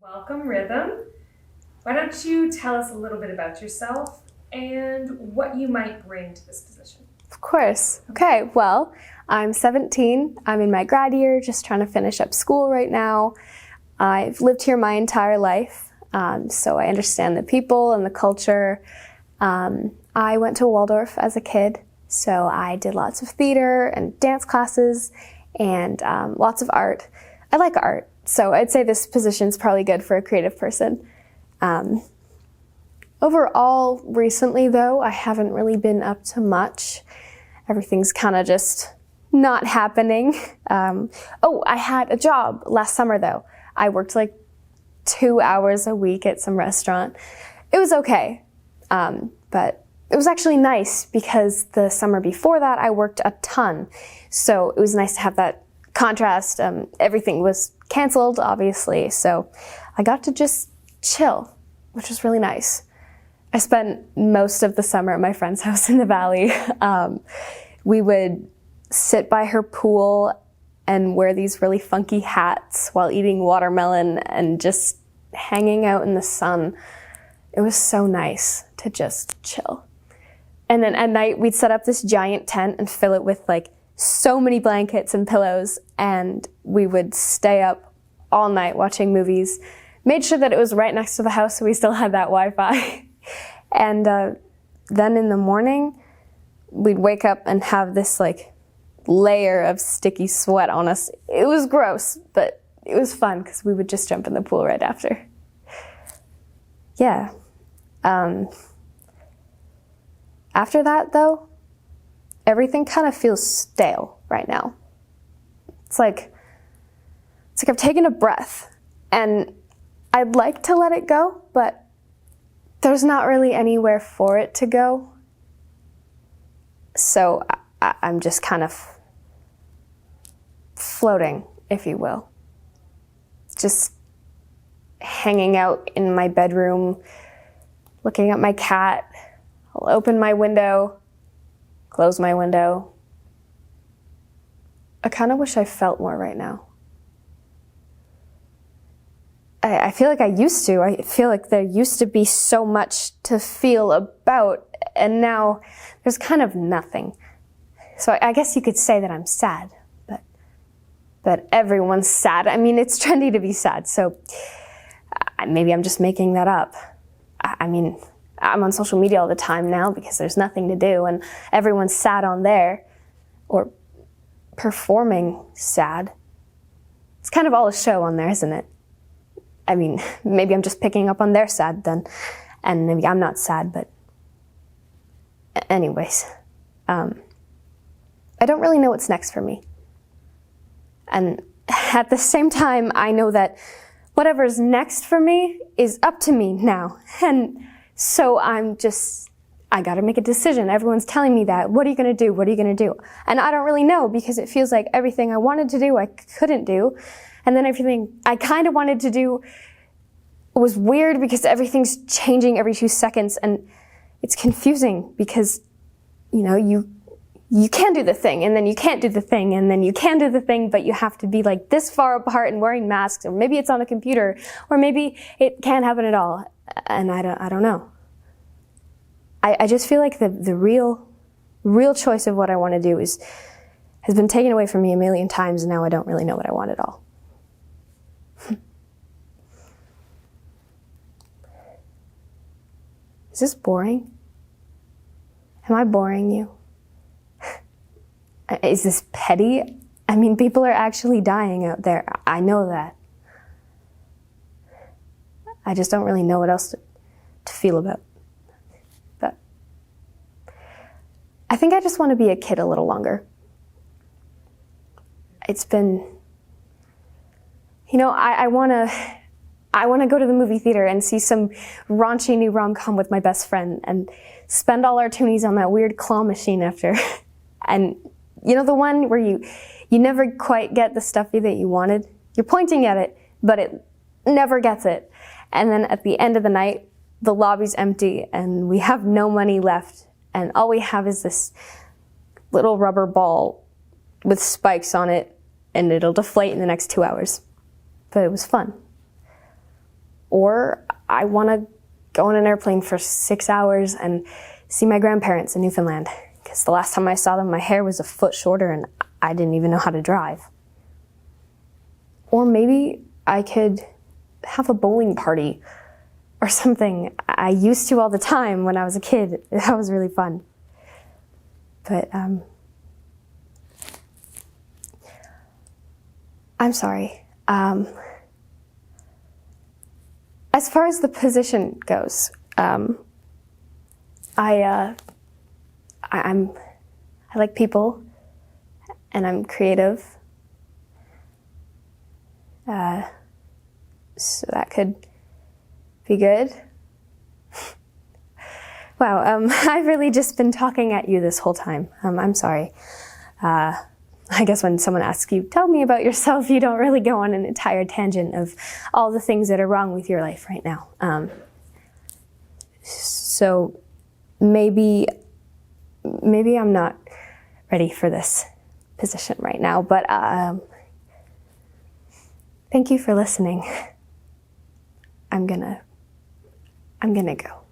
Welcome, Rhythm. Why don't you tell us a little bit about yourself and what you might bring to this position? Of course. Okay, well, I'm 17. I'm in my grad year, just trying to finish up school right now. I've lived here my entire life, so I understand the people and the culture. I went to Waldorf as a kid, so I did lots of theater and dance classes and lots of art. I like art, so I'd say this position's probably good for a creative person. Overall, recently though, I haven't really been up to much. Everything's kind of just not happening. I had a job last summer though. I worked like 2 hours a week at some restaurant. It was okay, but it was actually nice because the summer before that I worked a ton. So it was nice to have that contrast. Everything was canceled, obviously, so I got to just chill, which was really nice. I spent most of the summer at my friend's house in the valley. We would sit by her pool and wear these really funky hats while eating watermelon and just hanging out in the sun. It was so nice to just chill. And then at night, we'd set up this giant tent and fill it with like so many blankets and pillows, and we would stay up all night watching movies. Made sure that it was right next to the house so we still had that Wi-Fi. And then in the morning, we'd wake up and have this like layer of sticky sweat on us. It was gross, but it was fun because we would just jump in the pool right after. Yeah. After that though, everything kind of feels stale right now. It's like I've taken a breath and I'd like to let it go, but there's not really anywhere for it to go. So I'm just kind of floating, if you will. Just hanging out in my bedroom, looking at my cat. I'll open my window, close my window. I kind of wish I felt more right now. I feel like I used to. I feel like there used to be so much to feel about, and now there's kind of nothing. So I guess you could say that I'm sad, but everyone's sad. I mean, it's trendy to be sad, so maybe I'm just making that up. I mean, I'm on social media all the time now because there's nothing to do, and everyone's sad on there, or performing sad. It's kind of all a show on there, isn't it? I mean, maybe I'm just picking up on their sad then, and maybe I'm not sad, but anyways. I don't really know what's next for me. And at the same time, I know that whatever's next for me is up to me now. And so I gotta make a decision. Everyone's telling me that. What are you gonna do? What are you gonna do? And I don't really know because it feels like everything I wanted to do, I couldn't do. And then everything I kind of wanted to do was weird because everything's changing every 2 seconds, and it's confusing because, you know, you can do the thing, and then you can't do the thing, and then you can do the thing, but you have to be like this far apart and wearing masks, or maybe it's on a computer, or maybe it can't happen at all. And I don't know. I just feel like the real choice of what I want to do has been taken away from me a million times, and now I don't really know what I want at all. Is this boring? Am I boring you? Is this petty? I mean, people are actually dying out there. I know that. I just don't really know what else to feel about. But I think I just want to be a kid a little longer. It's been, you know, I want to go to the movie theater and see some raunchy new rom-com with my best friend and spend all our toonies on that weird claw machine after. And you know the one where you never quite get the stuffy that you wanted? You're pointing at it, but it never gets it. And then at the end of the night, the lobby's empty and we have no money left. And all we have is this little rubber ball with spikes on it, and it'll deflate in the next 2 hours. But it was fun. Or I want to go on an airplane for 6 hours and see my grandparents in Newfoundland. Because the last time I saw them, my hair was a foot shorter and I didn't even know how to drive. Or maybe I could have a bowling party or something. I used to all the time when I was a kid. That was really fun. But I'm sorry. As far as the position goes, I like people, and I'm creative. So that could be good. Wow, I've really just been talking at you this whole time. I'm sorry. I guess when someone asks you, tell me about yourself, you don't really go on an entire tangent of all the things that are wrong with your life right now. So maybe I'm not ready for this position right now, but thank you for listening. I'm gonna go.